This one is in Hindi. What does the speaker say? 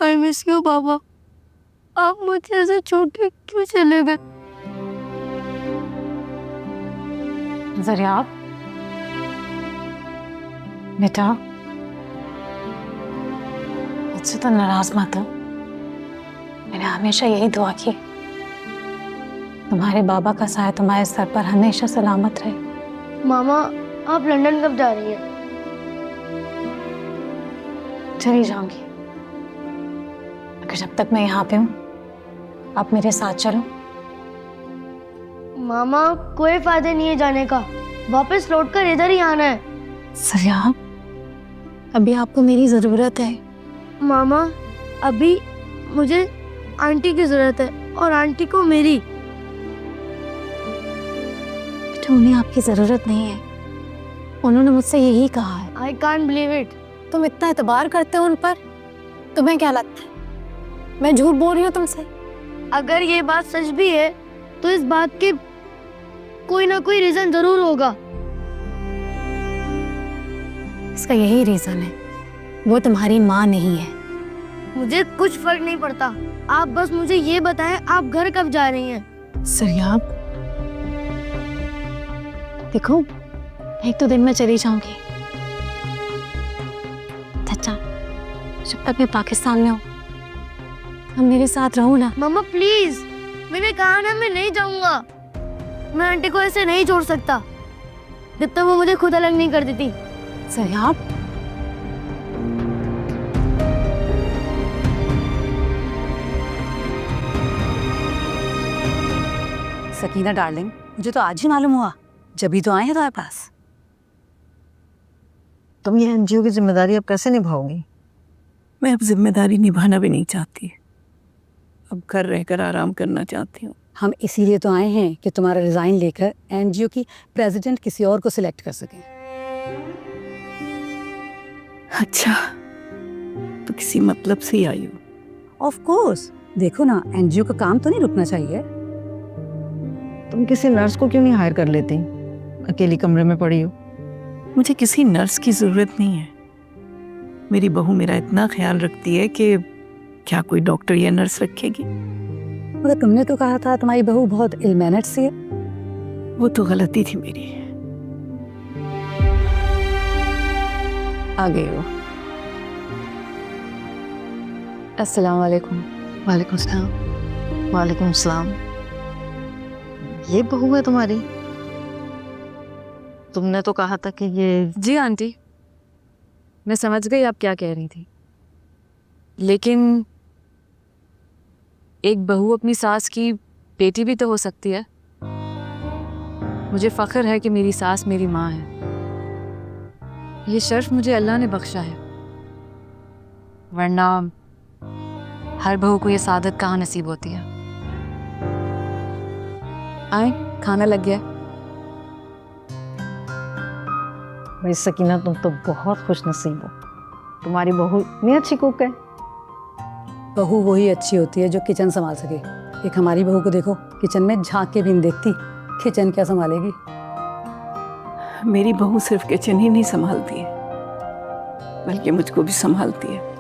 आई मिस यू बाबा। आप मुझे ऐसे छोड़ के क्यों चले गए? जरिया बेटा, मुझसे तो नाराज मत हो। मैंने हमेशा यही दुआ की, तुम्हारे बाबा का साया तुम्हारे सर पर हमेशा सलामत रहे। मामा, आप लंदन कब जा रही हैं? चली जाऊंगी, अगर जब तक मैं यहाँ पे हूँ आप मेरे साथ चलो। मामा, कोई फायदा नहीं है जाने का, वापस लौटकर इधर ही आना है। सरिया, अभी आपको मेरी जरूरत है। मामा, अभी मुझे आंटी की जरूरत है और आंटी को मेरी। बेटा, उन्हें आपकी जरूरत नहीं है, उन्होंने मुझसे यही कहा है। I can't believe it. तुम इतना एतबार करते हो उन पर, तुम्हें क्या लगता है मैं झूठ बोल रही हूँ तुमसे? अगर ये बात सच भी है तो इस बात के कोई ना कोई रीजन जरूर होगा। इसका यही रीजन है, वो तुम्हारी माँ नहीं है। मुझे कुछ फर्क नहीं पड़ता, आप बस मुझे ये बताएं आप घर कब जा रही हैं? सरिया, देखो, एक तो दिन में चली जाऊंगी, चाचा जब तक मैं पाकिस्तान में हूँ हम मेरे साथ रहो ना। मामा प्लीज, मैंने कहा ना मैं नहीं जाऊंगा। मैं आंटी को ऐसे नहीं छोड़ सकता जब तक वो मुझे खुद अलग नहीं कर देती। सरिया, सकीना डार्लिंग, मुझे तो आज ही मालूम हुआ, जब ही तो आए हैं तुम्हारे पास। तुम ये एनजीओ की जिम्मेदारी अब कैसे निभाओगी? मैं अब जिम्मेदारी निभाना भी नहीं चाहती, अब घर रहकर आराम करना चाहती हूँ। हम इसीलिए तो आए हैं कि तुम्हारा रिजाइन लेकर एनजीओ की प्रेसिडेंट किसी और को सिलेक्ट कर सकें। अच्छा, तो किसी मतलब से ही आई हूँ। ऑफ कोर्स, देखो ना, एनजीओ का काम तो नहीं रुकना चाहिए। तुम किसी नर्स को क्यों नहीं हायर कर लेती? अकेली कमरे में पड़ी हो। मुझे किसी नर्स की जरूरत नहीं है, मेरी बहू मेरा इतना ख्याल रखती है कि क्या कोई डॉक्टर या नर्स रखेगी? मगर तुमने तो कहा था तुम्हारी बहू बहुत इल मैनर्ड सी है। वो तो गलती थी मेरी। आ गए हो? अस्सलाम वालेकुम। वालेकुम सलाम। वालेकुम सलाम। ये बहू है तुम्हारी? तुमने तो कहा था कि ये। जी आंटी, मैं समझ गई आप क्या कह रही थी, लेकिन एक बहू अपनी सास की बेटी भी तो हो सकती है। मुझे फख्र है कि मेरी सास मेरी माँ है। ये शर्फ मुझे अल्लाह ने बख्शा है, वरना हर बहू को ये सादत कहाँ नसीब होती है। आए, खाना लग गया। भाई सकीना, तुम तो बहुत खुश नसीब हो, तुम्हारी बहू इतनी अच्छी कुक है। बहू वही अच्छी होती है जो किचन संभाल सके। एक हमारी बहू को देखो, किचन में झांक के भी नहीं देखती, किचन क्या संभालेगी। मेरी बहू सिर्फ किचन ही नहीं संभालती है, बल्कि मुझको भी संभालती है।